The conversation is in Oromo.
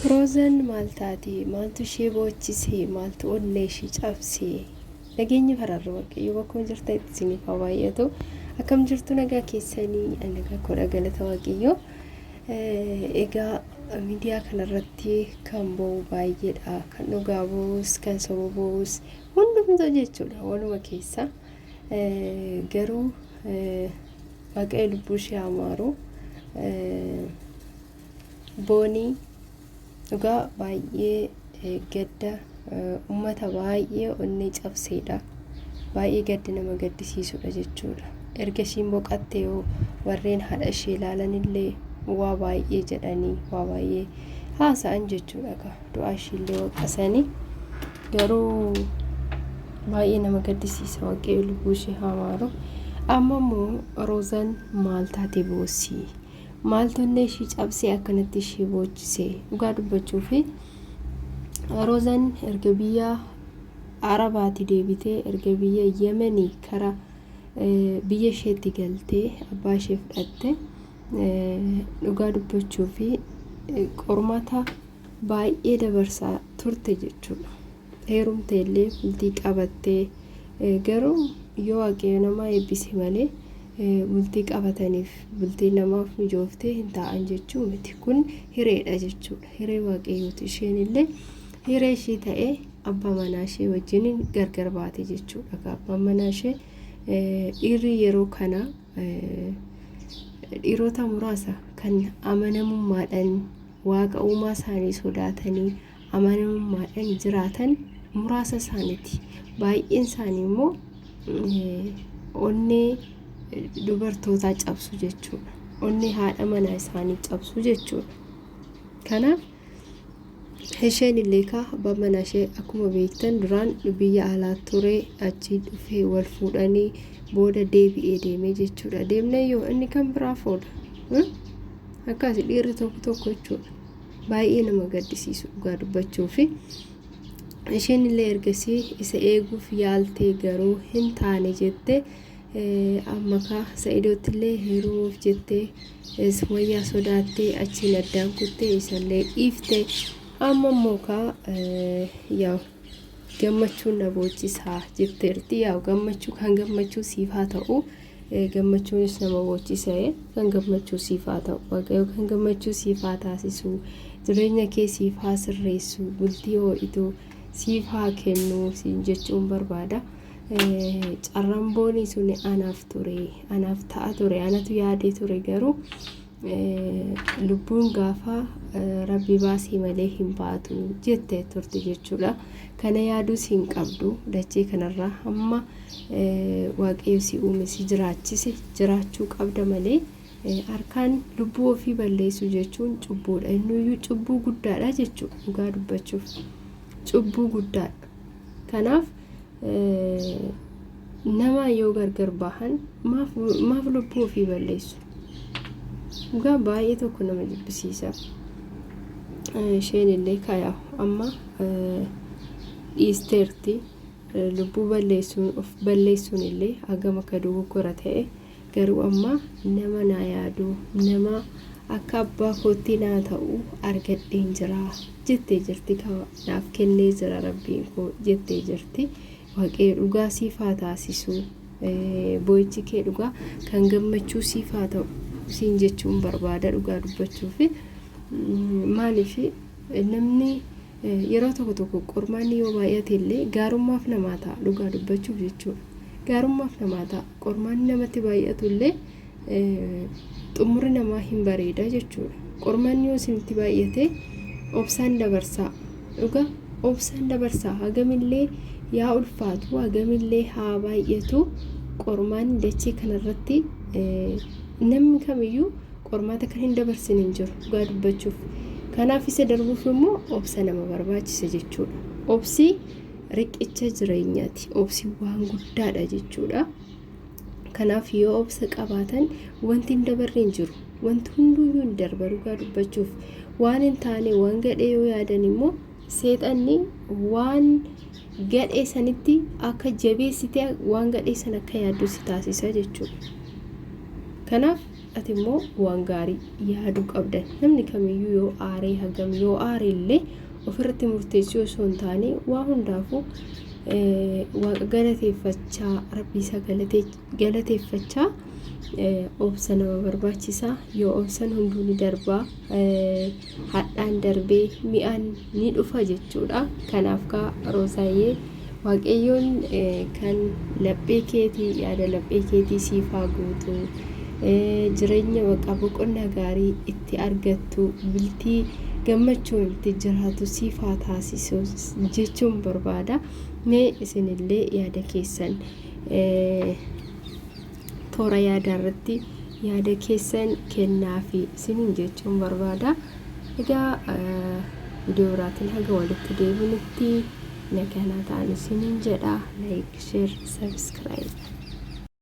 Roozan maal taati? Maaltu ishee boochisee? Maaltu onnee ishee cabsee? Nageenyi fararra waaqayyo bakka jirtanitti isiniif haa baay'atu. Akkam jirtu nagaa keessanii? Nagaa koo galata waaqayyo. Egaa miidiyaa kanarratti kan ba'u baay'eedha. Kan dhugaa ba'us, kan soba ba'us hundumtuu jechuudha waluma keessa. Garuu waaqayyo lubbuu ishee hamaaru. Boonii dhugaa baay'ee gadda ummata baay'ee onnee cabseedha. Baay'ee gaddi nama gaddisiisudha jechuudha. Erga ishiin boqattee warreen haadha ishee ilaalanillee waa baay'ee jedhanii waa baay'ee haasa'an jechuudha. Du'aa ishiillee waqasanii garuu baay'ee nama gaddisiisa. Waaqayyo lubbuu ishee hamaaru. Amma immoo Roozan maal taate boosii? Maaltu onnee ishee cabsee akkanatti ishee boochisee? Dhugaa dubbachuufi Roozan erga biyya Arabaatti deebitee erga biyya Yemenii karaa biyya isheetti galtee abbaa ishee fudhatte dhugaa dubbachuufi qormaata baay'ee dabarsaa turte jechuudha. Heerumtee illee bultii qabattee garuu yoo waaqayyo nama eebbise malee bultii qabataniif bultii namaaf mijooftee hin taa'an jechuu miti. Kun hireedha jechuudha. Hiree waaqayyooti. Isheen illee hiree ishee ta'ee abbaa manaa ishee wajjin gargar baate jechuudha. Abbaan manaa ishee dhiirri yeroo kana dhiirota muraasa kan amanamummaadhaan waaqa uumaa isaanii sodaatanii amanamummaadhaan jiraatan muraasa isaaniiti. Baay'een isaanii immoo onnee dubartootaa cabsu jechuudha. Onnee haadha manaa isaanii cabsu jechuudha. Kanaaf isheen illee abbaan manaa ishee akkuma beektan duraan biyya alaa ture, achi dhufee wal fuudhanii booda deebi'ee deemee jechuudha. Deemnee yoo inni kan biraa fuudha. Akkas dhiirri tokko jechuudha. Baay'ee nama gaddisiisu dhugaa dubbachuufi isheen illee ergasii isa eeguuf yaaltee garuu hin taane jettee amma Sa'idootti illee heerumuuf jettee Sumayyaa sodaattee achiin addaan kuttee isallee dhiiftee amma immoo yaa gammachuun na boocisaa jetteerti. Yaa gammachuu kan gammachuu siif haa ta'u. Gammachuunis nama boochisee kan gammachuu siif haa ta'u. Waaqayyo kan gammachuu siif haa taasisu. Jireenya kee siif haa sirreessu. Bultii ho'itu siif haa kennu siin jechuun barbaada. Carraan boonii sun anaaf ture, anaaf ta'a ture, anatu yaadee ture garuu lubbuun gaafa rabbi baasii malee hin baatu jettee turte jechuudha. Kana yaaduus hin qabdu. Dachee kanarraa hamma waaqayyo si uume si jiraachise jiraachuu qabda malee harkaan lubbuu ofii balleessu jechuun cubbuudha. Inniyyuu cubbuu guddaadha jechuudha. Dhugaa dubbachuuf cubbuu guddaadha. Kanaaf nama yoo gargar bahan maaf lubbuu ofii balleessu? Dhugaa baay'ee tokko nama jibbisiisa. Isheen illee kayaa amma dhiisteerti. Lubbuu balleessuun illee hagam akka dogoggora ta'e garuu amma nama naa yaadu nama akka abbaa kootti naa ta'u argadheen jira jettee jirti. Naaf kennee jira rabbiin koo jettee jirti. Waaqayyo dhugaa siif haa taasisu. Boo'ichi kee dhugaa kan gammachuu siif haa ta'u siin jechuun barbaada dhugaa dubbachuufi maaliif namni yeroo tokko qormaanni yoo baay'ate illee gaarummaaf namaa ta'a dhugaa dubbachuuf jechuudha. Gaarummaaf namaa ta'a. Qormaanni namatti baay'atu illee xumuri namaa hin bareeda jechuudha. Qormaanni yoo isinitti baay'ate obsaan dabarsaa. Dhugaa obsaan dabarsaa. Hagamillee yaa ulfaatu hagamillee haa baay'atu qormaanni dachee kanarratti namni kamiyyuu qormaata kan hin dabarsin hin jiru dhugaa dubbachuuf. Kanaaf isa darbuuf immoo obsa nama barbaachisa jechuudha. Obsi riqicha jireenyaati. Obsi waan guddaadha jechuudha. Kanaaf yoo obsa qabaatan wanti hin dabarre hin jiru. Wanti hunduyyuu hin darba dhugaa dubbachuuf. Waan hin taane waan gadhee yoo yaadan immoo seexanni waan gadhee sanitti akka jabeessite waan gadhee san akka yaaddu si taasisa jechuudha. Kanaaf ati immoo waan gaarii yaaduu qabdan. Namni kamiyyuu yoo aaree hagam yoo aaree illee ofirratti murteessuu osoo hin taane waa hundaafuu waaqa galateeffachaa rabbii isaa galateeffachaa obsa nama barbaachisa. Yoo obsan hunduu ni darbaa, hadhaan darbee mi'aan ni dhufa jechuudha. Kanaaf ka Roozaayyee waaqayyoon kan laphee keetii yaada laphee keetii siif haa guutu, jireenya maqaa boqonnaa gaarii itti argattu, bultii gammachuun itti jiraatu siif haa taasisu jechuun barbaada. Mee isinillee yaada keessan toora yaada irratti yaada keessan kennaafi isiniin jechuun barbaada. Egaa viidiyoo biraatiin haga walitti deebinutti nagaan ta'aa isiniin jedha. Like, share, subscribe.